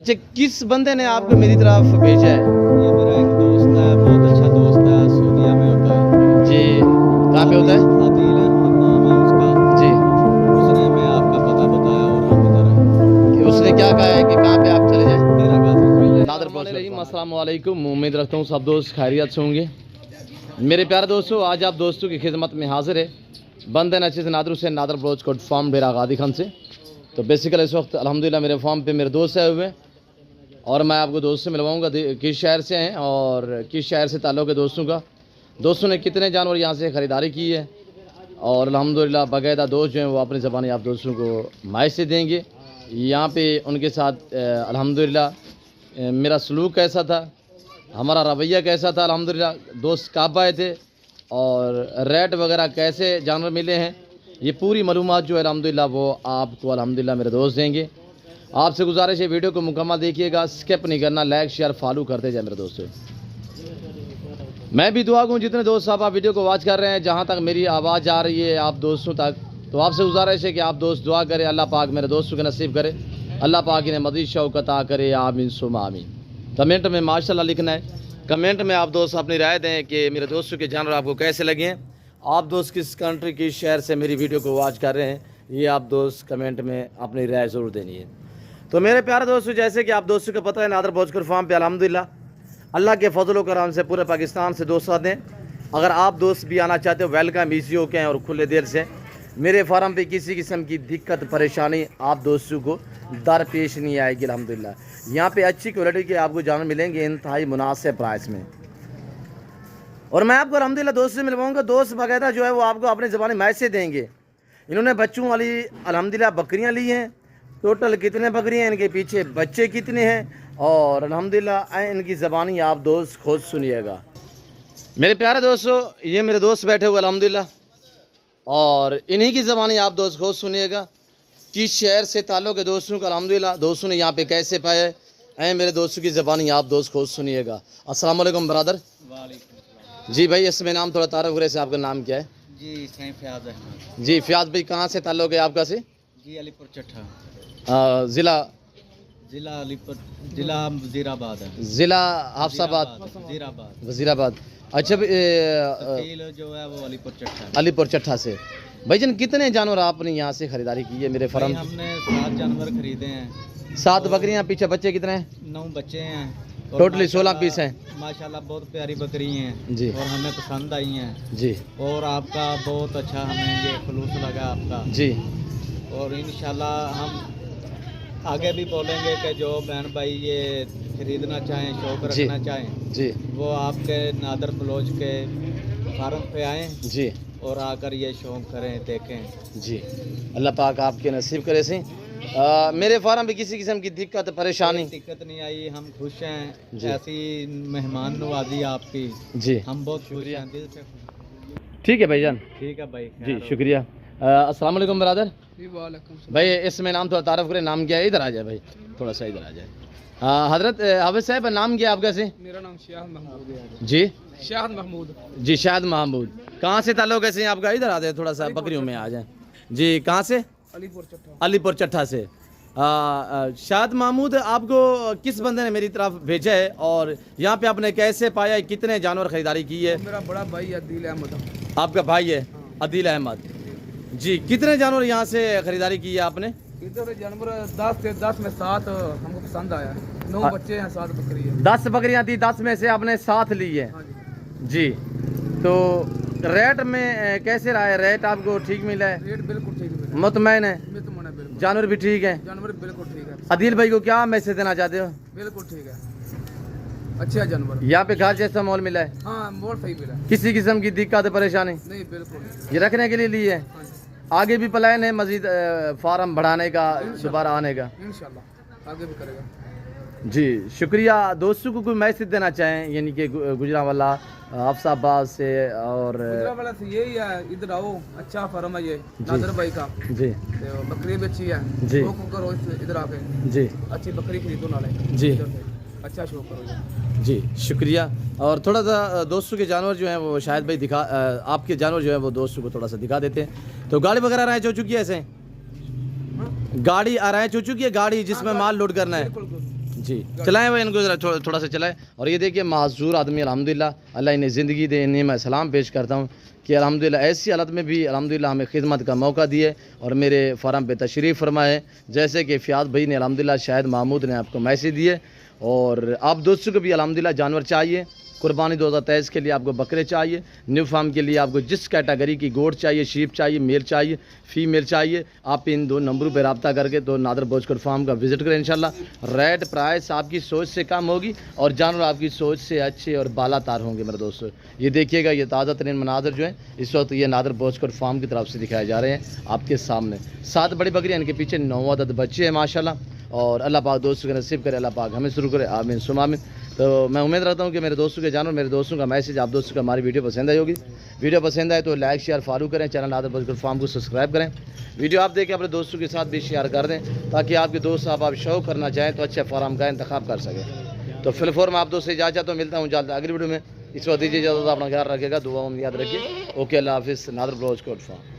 अच्छा, किस बंदे ने आपको मेरी तरफ भेजा है? ये मेरा एक दोस्त है, बहुत अच्छा दोस्त है, सऊदीया में होता है जी, कहाँ पे होता है? आदिल अहमद नाम है उसका। जी, उसने मैं आपका पता बताया और हम इधर कि उसने क्या कहा है कि कहाँ पे आप चले जाएं? डेरा गाजी नादर पहुँच। अस्सलाम वालेकुम, उम्मीद रखता हूँ सब दोस्त खैरियत से होंगे। मेरे प्यारे दोस्तों, आज आप दोस्तों की खिदमत में हाजिर है बंदे नचीज़ नादर हुसैन नादर ब्रोच कोट फार्म डेरा गादी खान से। तो बेसिकली इस वक्त अल्हम्दुलिल्लाह मेरे फार्म पे मेरे दोस्त आए हुए हैं और मैं आपको दोस्त से मिलवाऊंगा किस शहर से हैं और किस शहर से ताल्लुक़ है दोस्तों का, दोस्तों ने कितने जानवर यहाँ से ख़रीदारी की है और अल्हम्दुलिल्लाह बाकायदा दोस्त जो हैं वो अपनी ज़बानी आप दोस्तों को माइश से देंगे। यहाँ पे उनके साथ अल्हम्दुलिल्लाह मेरा सलूक कैसा था, हमारा रवैया कैसा था, अल्हम्दुलिल्लाह दोस्त कब आए थे और रेट वगैरह कैसे जानवर मिले हैं, ये पूरी मालूमात जो है अल्हम्दुलिल्लाह वो आपको अल्हम्दुलिल्लाह मेरे दोस्त देंगे। आपसे गुजारिश है वीडियो को मुकम्मल देखिएगा, स्किप नहीं करना, लाइक शेयर फॉलो करते जाए मेरे दोस्तों। मैं भी दुआ करूँ जितने दोस्त साहब आप वीडियो को वॉच कर रहे हैं, जहाँ तक मेरी आवाज़ आ रही है आप दोस्तों तक, तो आपसे गुजारिश है कि आप दोस्त दुआ करें, अल्लाह पाक मेरे दोस्तों के नसीब करे, अल्लाह पाक इन्हें मज़ीद शौक़ अता करे, आमीन सुम्मा आमीन। कमेंट में माशाल्लाह लिखना है, कमेंट में आप दोस्त अपनी राय दें कि मेरे दोस्तों के जानवर आपको कैसे लगे हैं, आप दोस्त किस कंट्री किस शहर से मेरी वीडियो को वॉच कर रहे हैं, ये आप दोस्त कमेंट में अपनी राय ज़रूर देनी है। तो मेरे प्यारे दोस्तों, जैसे कि आप दोस्तों को पता है नादर भोजकर फार्म पे अल्हम्दुलिल्लाह अल्लाह के फजल करम से पूरे पाकिस्तान से दोस्त आते हैं। अगर आप दोस्त भी आना चाहते हो वेलकम, ईजी होके हैं और खुले दिल से। मेरे फार्म पे किसी किस्म की दिक्कत परेशानी आप दोस्तों को दरपेश नहीं आएगी अल्हम्दुलिल्लाह। यहाँ पे अच्छी क्वालिटी के आपको जानवर मिलेंगे इंतहाई मुनासिब प्राइस में। और मैं आपको अल्हम्दुलिल्लाह दोस्त से मिलवाऊँगा, दोस्त बाकायदा जो है वो आपको अपनी ज़बानी मैसेज देंगे। इन्होंने बच्चों वाली अल्हम्दुलिल्लाह बकरियाँ ली हैं, टोटल कितने बकरियाँ हैं, इनके पीछे बच्चे कितने हैं और अल्हम्दुलिल्लाह इनकी ज़बानी आप दोस्त खुद सुनिएगा। मेरे प्यारे दोस्तों, ये मेरे दोस्त बैठे हुए अल्हम्दुलिल्लाह और इन्हीं की ज़बानी आप दोस्त खुद सुनिएगा। किस शहर से ताल्लुक़ है दोस्तों का, अल्हम्दुलिल्लाह दोस्तों ने यहाँ पे कैसे पाए हैं, मेरे दोस्तों की ज़बानी आप दोस्त खुद सुनिएगा। अस्सलाम वालेकुम ब्रदर। जी भाई, इसमें नाम थोड़ा तारुफ करे से, आपका नाम क्या है? जी सही फ़याज़ अहमद। जी फ़याज़ भाई, कहाँ से ताल्लुक़ है आपका से? जी अलीपुर चट्ठा, ज़िला जिला अलीपुर, जिला वज़ीराबाद है। ज़िला हाफसाबाद, वज़ीराबाद। अच्छा तहसील जो है वो अलीपुर चट्ठा है। अलीपुर चट्ठा से। भाईजान कितने जानवर आपने यहाँ से ख़रीदारी की है मेरे भाई फार्म? हमने 7 जानवर खरीदे हैं। 7 बकरियाँ, पीछे बच्चे कितने हैं? 9 बच्चे हैं। और टोटली 16 पीस हैं माशाल्लाह बहुत प्यारी बकरी हैं जी और हमें पसंद आई हैं जी और आपका बहुत अच्छा हमें ये खलूस लगा आपका। जी। और इंशाल्लाह हम आगे भी बोलेंगे कि जो बहन भाई ये खरीदना चाहें, शौक जी रखना चाहें, जी वो आपके नादर बलोच के फार्म पे आएँ जी और आकर ये शौक करें, देखें। जी। अल्लाह पाक आपके नसीब करे से। मेरे फार्म में किसी किस्म की दिक्कत परेशानी कोई दिक्कत नहीं आई, हम खुश हैं। जी। ऐसी मेहमान नवाजी आपकी, जी, हम बहुत खुश हैं दिल से। ठीक है भाईजान। ठीक है भाई, जी खैर हो। शुक्रिया। अस्सलाम वालेकुम ब्रदर। भाई इसमें नाम थोड़ा तारफ़ करें, नाम क्या है? इधर आ जाए भाई, थोड़ा सा इधर आ जाए। हजरत हाफिज साहब, नाम क्या है आपका से? मेरा नाम शाहिद महमूद है। जी शाहिद महमूद। जी, शाहिद महमूद। कहाँ से ताल्लुक़ है से आपका? इधर आ जाए, थोड़ा सा बकरियों में आ जाए। जी, कहाँ से? अलीपुर चट्ठा। अलीपुर चट्ठा से। शाहिद महमूद, आपको किस बंदे ने मेरी तरफ भेजा है और यहाँ पे आपने कैसे पाया है, कितने जानवर ख़रीदारी की है? मेरा बड़ा भाई अदील अहमद। आपका भाई है अदील अहमद जी। कितने जानवर यहाँ से ख़रीदारी की है आपने? इधर जानवर 10 थे, 10 में 7 हमको पसंद आया। 9 बच्चे हैं, 7 बकरी है। 10 बकरियाँ थी, 10 में से आपने 7 ली है हाँ जी। जी। तो रेट में कैसे रहा है? रेट आपको ठीक मिला है? रेट बिल्कुल ठीक है। मुतमैन है? मैं तो मना बिल्कुल। जानवर भी ठीक है? जानवर बिल्कुल ठीक है। अदील भाई को क्या मैसेज देना चाहते हो? बिल्कुल ठीक है, अच्छा जानवर। यहाँ पे घर जैसा माहौल मिला है? हाँ बहुत सही मिला। किसी किस्म की दिक्कत परेशानी नहीं बिल्कुल। ये रखने के लिए ली है? हाँ जी, आगे भी प्लान है मजीद फार्म बढ़ाने का, दोबारा आने का? इंशाल्लाह आगे भी करेगा। जी शुक्रिया। दोस्तों को कोई मैसेज देना चाहें, यानी कि गुजरांवाला अफसाबाद से और वाला से यही है, इधर आओ, अच्छा फार्म है ये नादर भाई का। जी तो बकरी भी अच्छी है, जी। शौक करो इधर आके, जी अच्छी बकरी खरीदो नाले जी इधर से। अच्छा शौक करो ये। जी शुक्रिया। और थोड़ा सा दोस्तों के जानवर जो हैं वो शायद भाई दिखा, आपके जानवर जो है वो दोस्तों को थोड़ा सा दिखा देते हैं। तो गाड़ी वगैरह अरेंज हो चुकी है ऐसे? हाँ? गाड़ी अरेंज हो चुकी है, गाड़ी जिसमें माल लोड करना है? बिल्कुल जी चलाएं भाई इनको ज़रा थोड़ा सा चलाएं। और ये देखिए माजूर आदमी अल्हम्दुलिल्लाह, अल्लाह इन्हें ज़िंदगी दे, इन्हें मैं सलाम पेश करता हूँ कि अल्हम्दुलिल्लाह ऐसी हालत में भी अल्हम्दुलिल्लाह हमें खिदमत का मौका दिए और मेरे फार्म पे तशरीफ़ फरमाए। जैसे कि फ़ियाज़ भाई ने अल्हम्दुलिल्लाह, शायद महमूद ने आपको मैसेज दिए। और आप दोस्तों को भी अल्हम्दुलिल्लाह जानवर चाहिए, कुर्बानी 2023 के लिए आपको बकरे चाहिए, न्यू फार्म के लिए आपको जिस कैटेगरी की गोट चाहिए, शीप चाहिए, मेल चाहिए, फीमेल चाहिए, आप इन 2 नंबरों पर रब्ता करके तो नादर भोजकर फार्म का विज़िट करें। इंशाल्लाह रेट प्राइस आपकी सोच से कम होगी और जानवर आपकी सोच से अच्छे और बालातार होंगे मेरे दोस्तों। ये देखिएगा, ये ताज़ा तरीन मनाजर जो है इस वक्त ये नादर भोजकर फार्म की तरफ से दिखाए जा रहे हैं आपके सामने। 7 बड़ी बकरियाँ, इनके पीछे 9 अदद बच्चे हैं माशाल्लाह। और अल्लाह पाक दोस्तों के नसीब करे, अल्लाह पाक हमें शुरू करे, आमीन सुम आमीन। तो मैं उम्मीद रखता हूँ कि मेरे दोस्तों के जानवर, मेरे दोस्तों का मैसेज आप दोस्तों को हमारी वीडियो पसंद आई होगी। वीडियो पसंद आए तो लाइक शेयर फॉलो करें, चैनल नादर भोजकर फार्म को सब्सक्राइब करें। वीडियो आप देखें अपने दोस्तों के साथ भी शेयर कर दें ताकि आपके दोस्त आप शौक करना चाहें तो अच्छे फार्म का इंतखाब कर सकें। तो फिलहाल मैं आप दोस्त से इजाज़त तो मिलता हूँ जल्द अगली वीडियो में। इस वक्त दीजिए इजाज़त, अपना ख्याल रखिएगा, दुआ में याद रखिए। ओके, अल्लाह हाफिज़। नादर भोजकर फार्म।